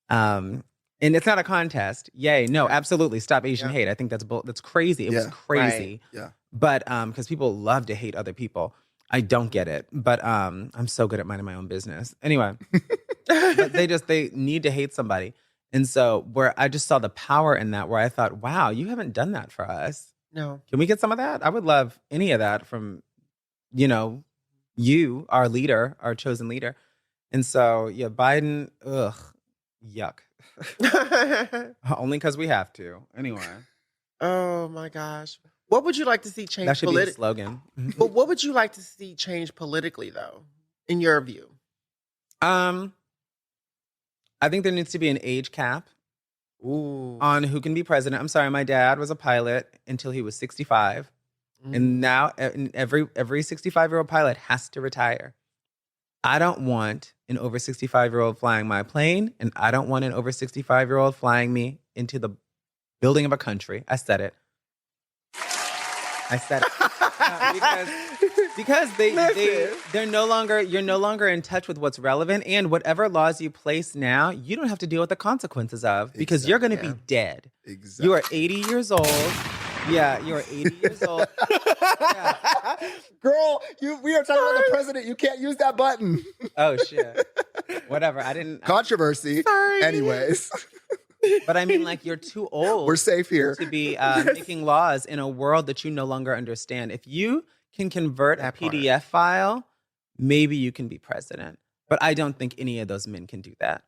And it's not a contest. Yay. No, absolutely. Stop Asian hate. I think that's crazy. It was crazy. Right. Yeah. But because people love to hate other people. I don't get it, but I'm so good at minding my own business. Anyway, but they need to hate somebody. And so where I just saw the power in that, where I thought, wow, you haven't done that for us. No. Can we get some of that? I would love any of that from, you, our leader, our chosen leader. And so, Biden, yuck. Only because we have to. Anyway. Oh, my gosh. What would you like to see change? That should be the slogan. But what would you like to see change politically, though, in your view? I think there needs to be an age cap on who can be president. I'm sorry, my dad was a pilot until he was 65. And now every 65-year-old pilot has to retire. I don't want an over 65-year-old flying my plane, and I don't want an over 65-year-old flying me into the building of a country. I said it. Because you're no longer in touch with what's relevant, and whatever laws you place now, you don't have to deal with the consequences of, because you're going to be dead. Exactly. You are 80 years old. Yeah, you are 80 years old. Girl, we are talking about the president. You can't use that button. Oh, shit. Whatever. I didn't. Controversy. Sorry. Anyways. But I mean, like, you're too old. We're safe here. To be making laws in a world that you no longer understand. If you can convert a PDF file, maybe you can be president. But I don't think any of those men can do that.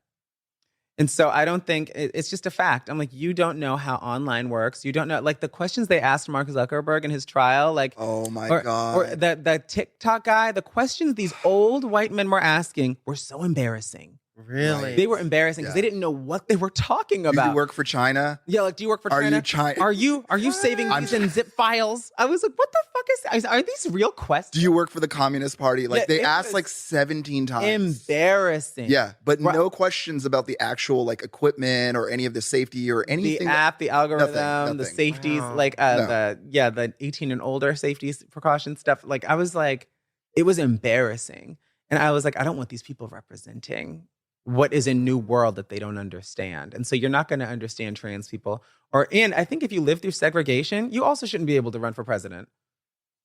And so I don't think it's just a fact. I'm like, you don't know how online works. You don't know, like, the questions they asked Mark Zuckerberg in his trial, like, oh my God. Or the TikTok guy, the questions these old white men were asking were so embarrassing. Really? Right. They were embarrassing because they didn't know what they were talking about. Do you work for China? Yeah, like, do you work for Are China? you China? Are you saving these in zip files? I was like, what the fuck are these real questions? Do you work for the Communist Party? Like, Yeah, they it asked was like 17 times. Embarrassing. Yeah, but no questions about the actual like equipment or any of the safety or anything. The app, the algorithm, nothing. the safeties, Wow. like the 18 and older safety precaution stuff. Like, I was like, it was embarrassing. And I was like, I don't want these people representing what is a new world that they don't understand. And so you're not going to understand trans people. And I think if you live through segregation, you also shouldn't be able to run for president.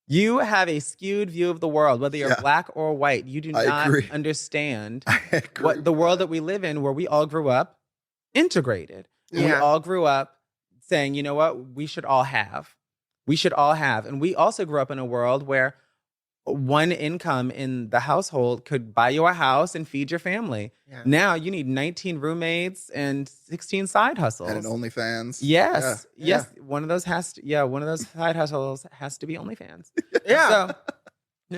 You have a skewed view of the world, whether you're black or white. You do not understand what the world that we live in, where we all grew up integrated. And we all grew up saying, you know what, we should all have. We should all have. And we also grew up in a world where one income in the household could buy you a house and feed your family. Yeah. Now you need 19 roommates and 16 side hustles. And an OnlyFans. Yes. One of those side hustles has to be OnlyFans.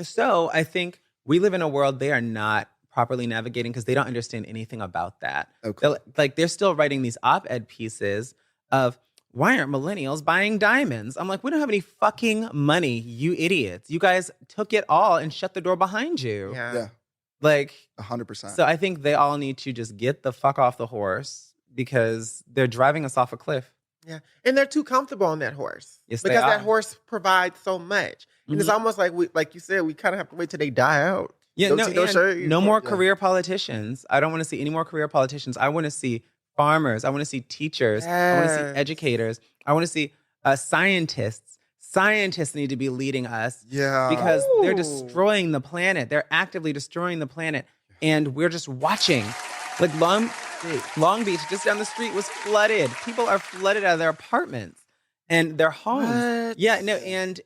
So I think we live in a world they are not properly navigating because they don't understand anything about that. Okay. They're still writing these op-ed pieces of, why aren't millennials buying diamonds? I'm like, we don't have any fucking money, you idiots. You guys took it all and shut the door behind you. Yeah. Like 100%. So I think they all need to just get the fuck off the horse because they're driving us off a cliff. Yeah. And they're too comfortable on that horse. Yes, because they are. that horse provides so much. And it's almost like like you said, we kind of have to wait till they die out. Yeah, no more career politicians. I don't want to see any more career politicians. I want to see farmers. I want to see teachers. I want to see educators. I want to see scientists. Scientists need to be leading us. Yeah. Because they're destroying the planet. They're actively destroying the planet. And we're just watching. Like Long Beach, just down the street, was flooded. People are flooded out of their apartments and their homes. What? Yeah, no, and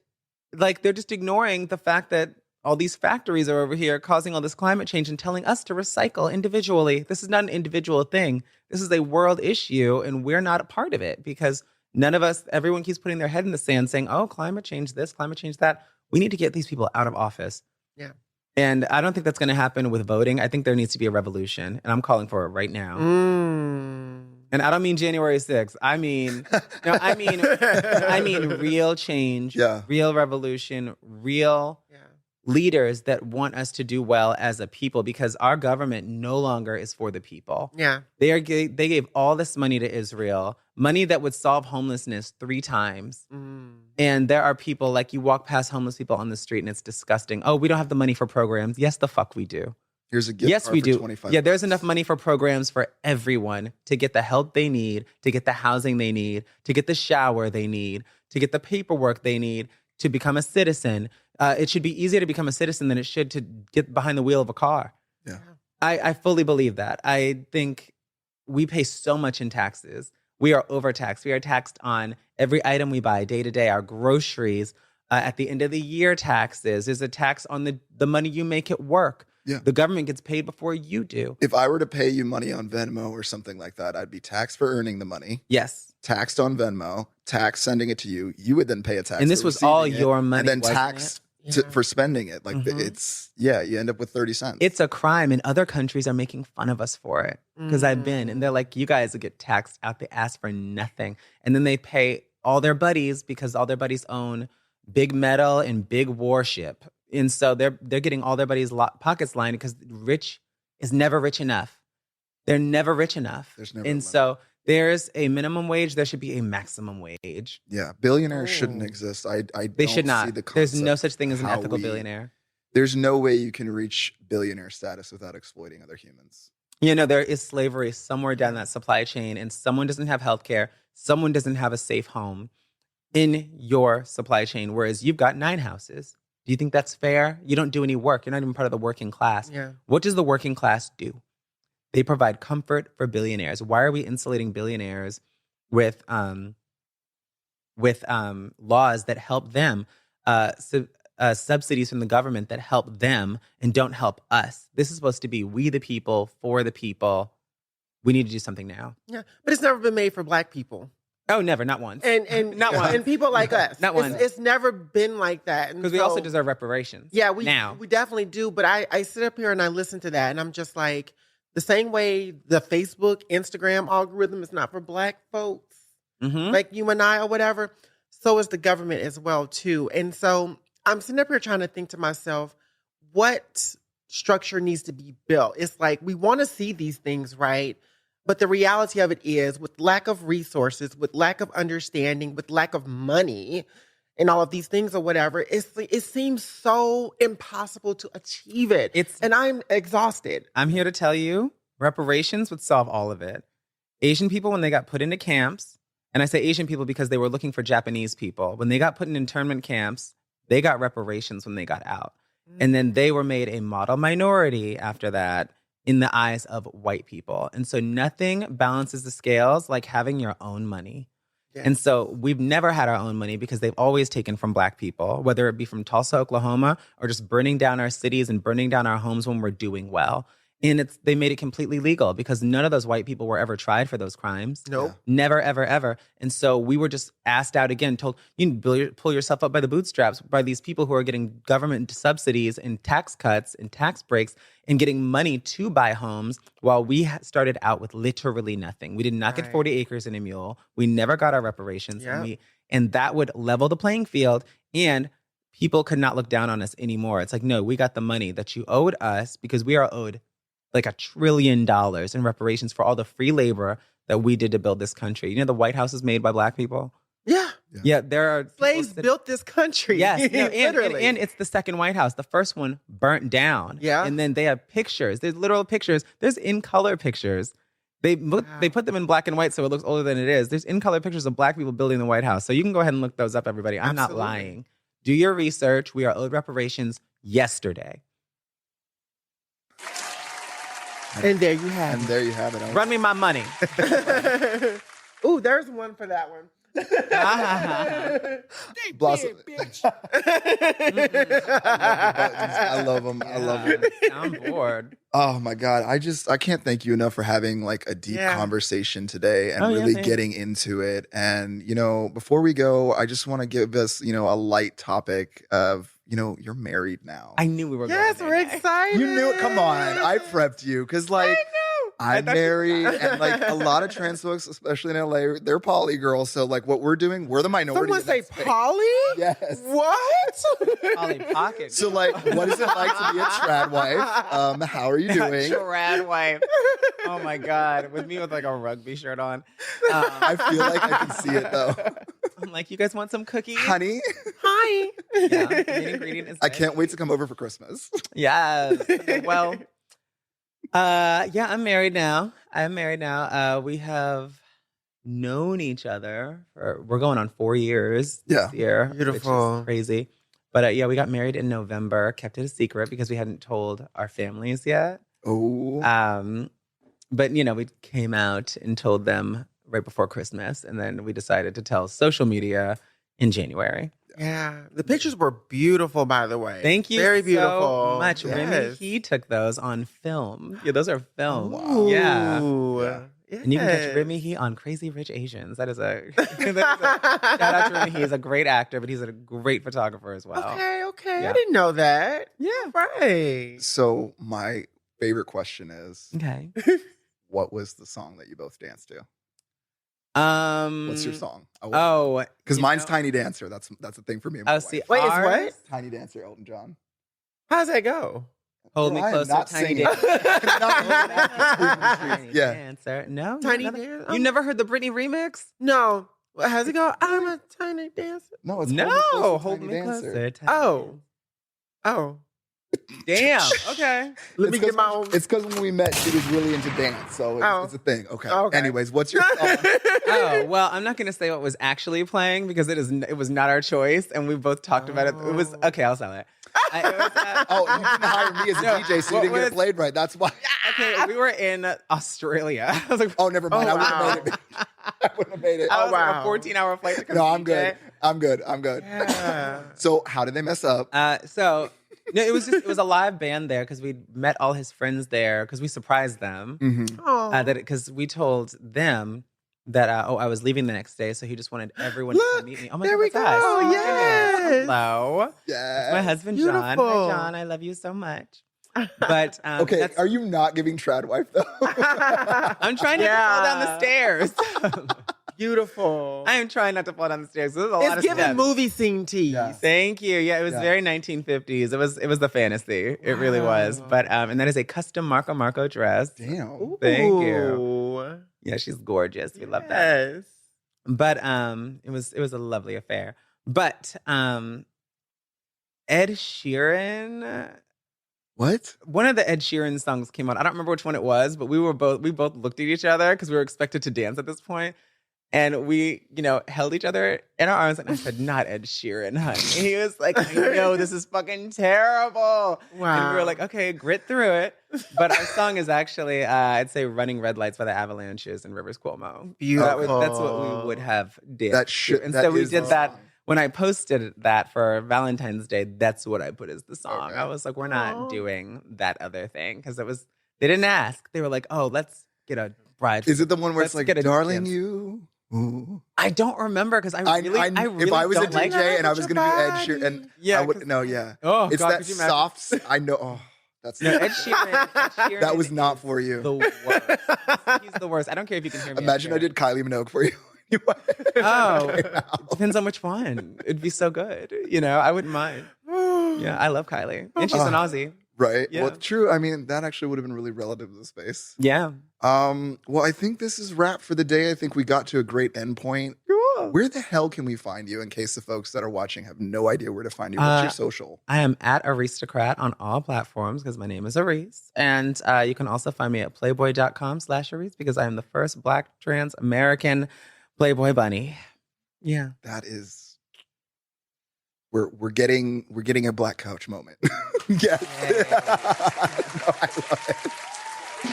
like they're just ignoring the fact that all these factories are over here causing all this climate change and telling us to recycle individually. This is not an individual thing. This is a world issue, and we're not a part of it because none of us, everyone keeps putting their head in the sand saying, oh, climate change this, climate change that. We need to get these people out of office. Yeah. And I don't think that's going to happen with voting. I think there needs to be a revolution, and I'm calling for it right now. And I don't mean January 6th. I mean real change, real revolution, real leaders that want us to do well as a people, because our government no longer is for the people. Yeah. They gave all this money to Israel, money that would solve homelessness 3 times. And there are people, like, you walk past homeless people on the street and it's disgusting. Oh, we don't have the money for programs. Yes, the fuck we do. Here's a gift yes, card we for do. 25 Yeah, there's enough money for programs for everyone to get the help they need, to get the housing they need, to get the shower they need, to get the paperwork they need, to become a citizen. It should be easier to become a citizen than it should to get behind the wheel of a car. Yeah. I fully believe that. I think we pay so much in taxes. We are overtaxed. We are taxed on every item we buy day to day, our groceries, at the end of the year taxes. There's a tax on the money you make at work. Yeah. The government gets paid before you do. If I were to pay you money on Venmo or something like that, I'd be taxed for earning the money. Yes. Taxed on Venmo, taxed sending it to you. You would then pay a tax. And this was all your money, and then wasn't taxed for spending it. Like you end up with 30 cents. It's a crime, and other countries are making fun of us for it. Because I've been, and they're like, you guys get taxed out the ass for nothing. And then they pay all their buddies because all their buddies own big metal and big warship. And so they're getting all their buddies' pockets lined because rich is never rich enough. They're never rich enough. There's never and so there's a minimum wage. There should be a maximum wage. Yeah, billionaires shouldn't exist. They should not. See the concept. There's no such thing as an ethical billionaire. There's no way you can reach billionaire status without exploiting other humans. You know, there is slavery somewhere down that supply chain, and someone doesn't have healthcare. Someone doesn't have a safe home. in your supply chain, whereas you've got 9 houses. Do you think that's fair? You don't do any work. You're not even part of the working class. Yeah. What does the working class do? They provide comfort for billionaires. Why are we insulating billionaires with laws that help them, subsidies from the government that help them and don't help us? This is supposed to be we the people, for the people. We need to do something now. Yeah, but it's never been made for Black people. Oh, never, not once. And not once. And people like us. Not once. It's never been like that. Because we also deserve reparations. Yeah, we now. We definitely do. But I sit up here and I listen to that and I'm just like, the same way the Facebook, Instagram algorithm is not for Black folks, like you and I or whatever, so is the government as well too. And so I'm sitting up here trying to think to myself, what structure needs to be built? It's like we want to see these things, right? But the reality of it is, with lack of resources, with lack of understanding, with lack of money, and all of these things or whatever, it seems so impossible to achieve it. And I'm exhausted. I'm here to tell you, reparations would solve all of it. Asian people, when they got put into camps, and I say Asian people because they were looking for Japanese people, when they got put in internment camps, they got reparations when they got out. And then they were made a model minority after that in the eyes of white people. And so nothing balances the scales like having your own money. Yeah. And so we've never had our own money because they've always taken from Black people, whether it be from Tulsa, Oklahoma, or just burning down our cities and burning down our homes when we're doing well. And they made it completely legal because none of those white people were ever tried for those crimes. Nope. Never, ever, ever. And so we were just asked out again, told, you pull yourself up by the bootstraps by these people who are getting government subsidies and tax cuts and tax breaks and getting money to buy homes while we started out with literally nothing. We did not get 40 acres and a mule. We never got our reparations. Yep. And that would level the playing field, and people could not look down on us anymore. It's like, no, we got the money that you owed us because we are owed like $1 trillion in reparations for all the free labor that we did to build this country. You know, the White House is made by Black people. Yeah, there are slaves built this country. Yes, literally. And it's the second White House. The first one burnt down. Yeah, and then they have pictures. There's literal pictures. There's in color pictures. They put them in black and white so it looks older than it is. There's in color pictures of Black people building the White House. So you can go ahead and look those up, everybody. I'm not lying. Do your research. We are owed reparations yesterday. And there you have it. And there you have it. Run me my money. Ooh, there's one for that one. Blossom. Bitch. I love them. I love them. I'm bored. Oh my God. I can't thank you enough for having like a deep conversation today and really getting into it. And, before we go, I just want to give us, a light topic of, you're married now. I knew we were going Yes, we're excited. You knew it. Come on. I prepped you because I'm married and a lot of trans folks, especially in LA, they're poly girls. So what we're doing, we're the minority. Someone say poly? Yes. What? Poly pocket. So what is it like to be a trad wife? How are you doing? Trad wife. Oh my God. With me with a rugby shirt on. I feel like I can see it though. I'm like, you guys want some cookies? Honey. Hi. Yeah, main ingredient is I can't wait to come over for Christmas. Yes. Well, I'm married now. We have known each other we're going on 4 years this year. Beautiful. Which is crazy. But we got married in November, kept it a secret because we hadn't told our families yet. Oh. But we came out and told them right before Christmas, and then we decided to tell social media in January. Yeah. The pictures were beautiful, by the way. Thank you Very beautiful. So much. Yes. Remy, he took those on film. Yeah, those are filmed. Wow. Yeah. Yes. And you can catch Remy He on Crazy Rich Asians. That is a shout out to Remy He. He's a great actor, but he's a great photographer as well. Okay. Yeah. I didn't know that. Yeah. Right. So my favorite question is, Okay. what was the song that you both danced to? What's your song? Because mine's Tiny Dancer. That's a thing for me. And my wife. Wait, it's what? Tiny Dancer, Elton John. How's that go? Hold me I am closer, not Tiny singing. Dancer. Tiny Yeah. Dancer. No, Tiny Dancer. Dancer. You never heard the Britney remix? No. How's it go? I'm a tiny dancer. No, it's No, Hold Hold Me Me Closer, Closer. Tiny Dancer. Oh. Damn. Okay. Let me get my own. It's because when we met, she was really into dance, so it's a thing. Okay. Anyways, what's your song? Oh, well, I'm not going to say what was actually playing because it was not our choice, and we both talked about it. It was okay. I'll sell it. You didn't hire me as a DJ, so you didn't get it played right. That's why. Okay, we were in Australia. I was like, oh, never mind. I wouldn't have made it. I was like a 14-hour flight to come. No, I'm good. I'm good. Yeah. So how did they mess up? No, it was a live band there because we met all his friends there because we surprised them. Mm-hmm. Because we told them that I was leaving the next day, so he just wanted everyone to come meet me. Oh my there God, we go. that's us. Yes. Hello. Yeah. It's my husband John. Hi John, I love you so much. But okay, are you not giving trad wife though? I'm trying not to fall down the stairs. Beautiful. I am trying not to fall down the stairs. There's a lot of It's giving steps. movie scene tease. Yeah. Thank you. Yeah, it was very 1950s. It was the fantasy. It really was. But and that is a custom Marco dress. Damn. Thank you. Yeah, she's gorgeous. We love that. Yes. But it was a lovely affair. But Ed Sheeran. What? One of the Ed Sheeran songs came on. I don't remember which one it was, but we both looked at each other because we were expected to dance at this point. And we, held each other in our arms, and I said, "Not Ed Sheeran, honey." And he was like, "I know, this is fucking terrible." Wow. And we were like, "Okay, grit through it." But our song is actually, I'd say, "Running Red Lights" by the Avalanches and Rivers Cuomo. Beautiful. That's what we would have did. And that so we is did the that. song. When I posted that for Valentine's Day, that's what I put as the song. Okay. I was like, we're not doing that other thing. Because they didn't ask. They were like, oh, let's get a bride. Is it the one where it's Let's like, get a darling, dance. you? Ooh. I don't remember because I really if I was a don't like DJ it. and I was going to be Ed Sheeran, and Yeah, I would, no, yeah. Oh, It's God, that could you imagine? soft, I know, oh, that's No, Ed Sheeran. that was not for you. The worst. He's the worst. I don't care if you can hear me. Imagine I did Kylie Minogue for you. Oh, it depends on which one. It'd be so good. I wouldn't mind. Yeah, I love Kylie. And she's an Aussie. Right. Yeah. Well, true. I mean, that actually would have been really relative to the space. Yeah. Well, I think this is wrap for the day. I think we got to a great endpoint. Cool. Where the hell can we find you in case the folks that are watching have no idea where to find you? What's your social? I am at Aristocrat on all platforms because my name is Arisce. And you can also find me at playboy.com/Arisce because I am the first Black trans American Playboy bunny. Yeah. That is... We're getting a Black couch moment. Yes. No, I love it.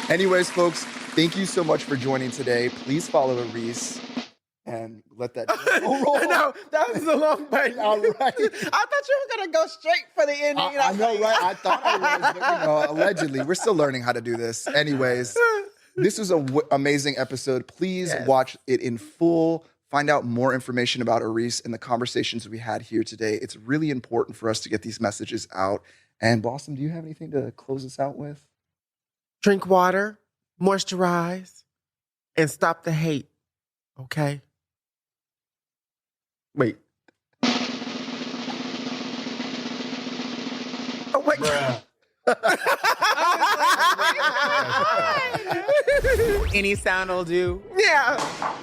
Anyways, folks, thank you so much for joining today. Please follow Arisce and let that roll. No, that was a long button. All right. I thought you were going to go straight for the ending. I know, right? I thought I was, but allegedly, we're still learning how to do this. Anyways, this was an amazing episode. Please watch it in full. Find out more information about Arisce and the conversations we had here today. It's really important for us to get these messages out. And Blossom, do you have anything to close us out with? Drink water, moisturize, and stop the hate. Okay? Wait. Oh, wait. Any sound will do. Yeah.